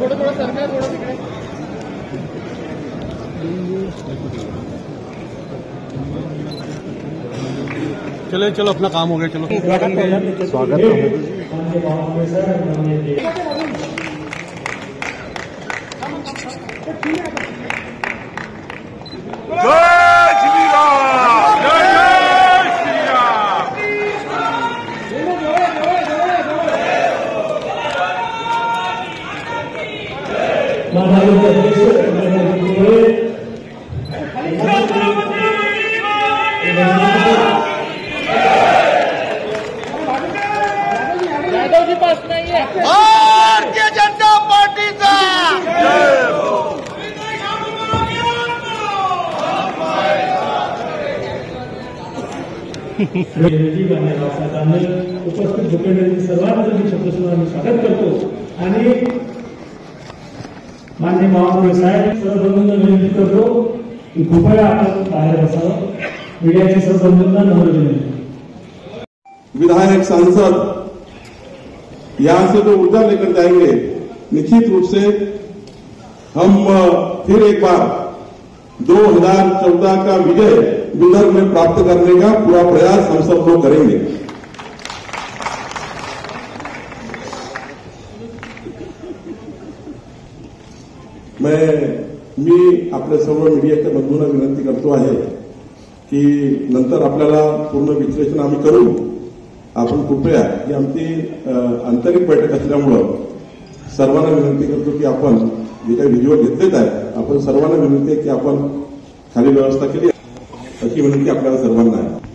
थोडं सरकार थोडं तिकडे चले चलो अपना काम हो गया चलो स्वागत यादव जी पास नहीं है भारतीय जनता पार्टीचा उपस्थित भूपेंद्र सर्वांचं मी शब्दसुद्धा स्वागत करतो आणि माननीय महापौर साहेब सर्व बंधूंना विनंती करतो की कृपया आपण बाहेर बसावं. मीडियाचे सर्व बंधूंना नम्र विनंती. विधायक सांसद यहाँ से जो ऊर्जा लेकर जाएंगे, निश्चित रूप से हम फिर एक बार 2014 का विजय विदर्भ में प्राप्त करने का पूरा प्रयास हम सब लोग करेंगे. मी आपल्या सर्व मीडियाच्या बंधूंना विनंती करतो आहे की नंतर आपल्याला पूर्ण विश्लेषण आम्ही करू. आपण कृपया ही आमची आंतरिक बैठक असल्यामुळं सर्वांना विनंती करतो की आपण जे काही व्हिडिओ घेतलेत आहे आपण सर्वांना विनंती आहे की आपण खाली व्यवस्था केली अशी विनंती आपल्याला सर्वांना आहे.